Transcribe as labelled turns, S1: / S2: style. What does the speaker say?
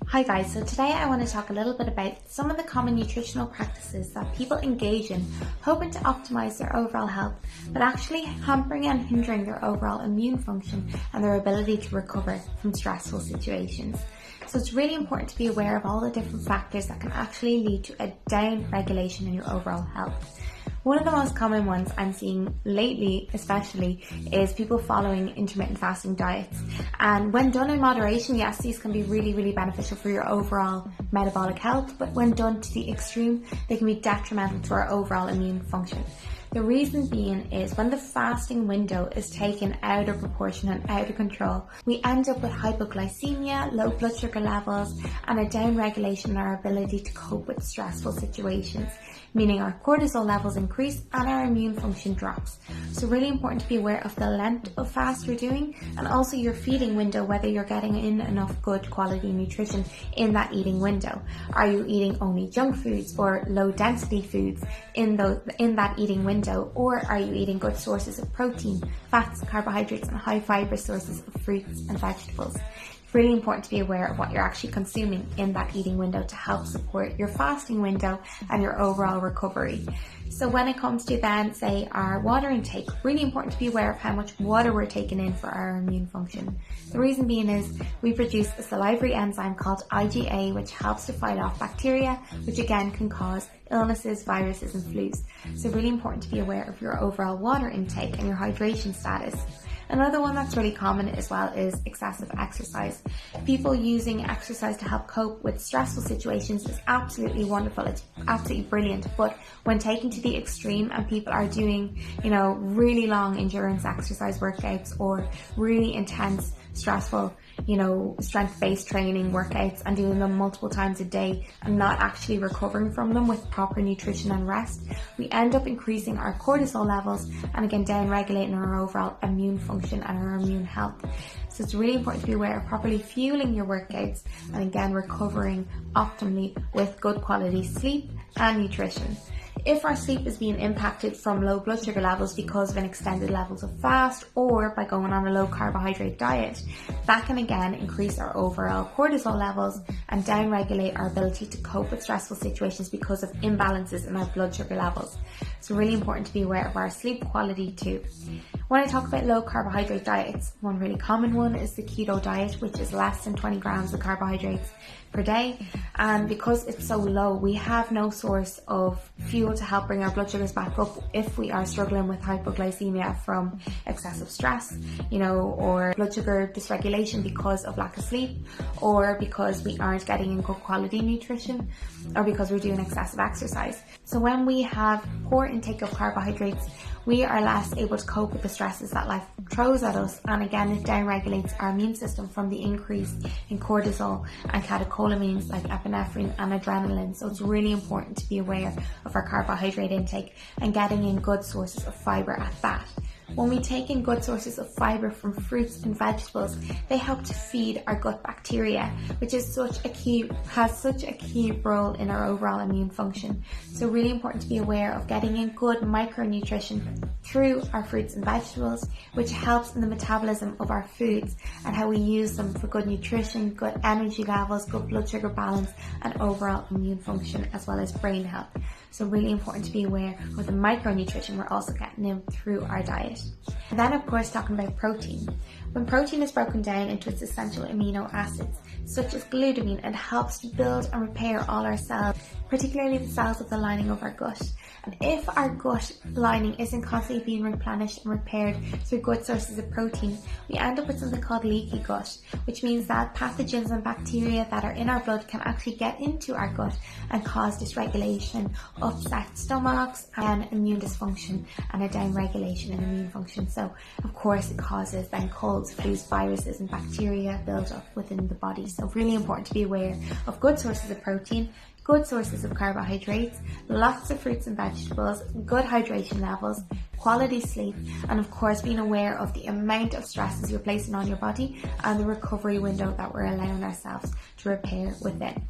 S1: Hi guys, so today I want to talk a little bit about some of the common nutritional practices that people engage in hoping to optimize their overall health, but actually hampering and hindering their overall immune function and their ability to recover from stressful situations. So it's really important to be aware of all the different factors that can actually lead to a down regulation in your overall health. One of the most common ones I'm seeing lately especially is people following intermittent fasting diets. And when done in moderation, yes, these can be really beneficial for your overall metabolic health, but when done to the extreme, they can be detrimental to our overall immune function. The reason being is when the fasting window is taken out of proportion and out of control, we end up with hypoglycemia, low blood sugar levels, and a down regulation in our ability to cope with stressful situations, meaning our cortisol levels increase and our immune function drops. So really important to be aware of the length of fast you're doing and also your feeding window, whether you're getting in enough good quality nutrition in that eating window. Are you eating only junk foods or low density foods in that eating window? Or are you eating good sources of protein, fats, carbohydrates, and high fiber sources of fruits and vegetables? It's really important to be aware of what you're actually consuming in that eating window to help support your fasting window and your overall recovery. So when it comes to then, say, our water intake, really important to be aware of how much water we're taking in for our immune function. The reason being is we produce a salivary enzyme called IgA, which helps to fight off bacteria, which again can cause illnesses, viruses, and flus. So really important to be aware of your overall water intake and your hydration status. Another one that's really common as well is excessive exercise. People using exercise to help cope with stressful situations is absolutely wonderful. It's absolutely brilliant. But when taken to the extreme and people are doing, really long endurance exercise workouts or really intense, stressful, strength-based training workouts and doing them multiple times a day and not actually recovering from them with proper nutrition and rest, we end up increasing our cortisol levels and again down regulating our overall immune function and our immune health. So it's really important to be aware of properly fueling your workouts and again recovering optimally with good quality sleep and nutrition. If our sleep is being impacted from low blood sugar levels because of an extended levels of fast or by going on a low carbohydrate diet, that can again increase our overall cortisol levels and downregulate our ability to cope with stressful situations because of imbalances in our blood sugar levels. So really important to be aware of our sleep quality too. When I talk about low carbohydrate diets, one really common one is the keto diet, which is less than 20 grams of carbohydrates per day. And because it's so low, we have no source of fuel to help bring our blood sugars back up if we are struggling with hypoglycemia from excessive stress, or blood sugar dysregulation because of lack of sleep, or because we aren't getting in good quality nutrition, or because we're doing excessive exercise. So when we have poor intake of carbohydrates, we are less able to cope with the stresses that life throws at us, and again it downregulates our immune system from the increase in cortisol and catecholamines like epinephrine and adrenaline. So it's really important to be aware of our carbohydrate intake and getting in good sources of fiber at that. When we take in good sources of fiber from fruits and vegetables, they help to feed our gut bacteria, which has such a key role in our overall immune function. So really important to be aware of getting in good micronutrition through our fruits and vegetables, which helps in the metabolism of our foods and how we use them for good nutrition, good energy levels, good blood sugar balance, and overall immune function as well as brain health. So really important to be aware of the micronutrition we're also getting in through our diet. And then of course talking about protein. When protein is broken down into its essential amino acids, such as glutamine, it helps to build and repair all our cells, particularly the cells of the lining of our gut. And if our gut lining isn't constantly being replenished and repaired through good sources of protein, we end up with something called leaky gut, which means that pathogens and bacteria that are in our blood can actually get into our gut and cause dysregulation, upset stomachs, and immune dysfunction and a downregulation in immune function. So of course it causes then colds, flus, viruses, and bacteria build up within the body. So really important to be aware of good sources of protein, good sources of carbohydrates, lots of fruits and vegetables, good hydration levels, quality sleep, and of course being aware of the amount of stresses you're placing on your body and the recovery window that we're allowing ourselves to repair within.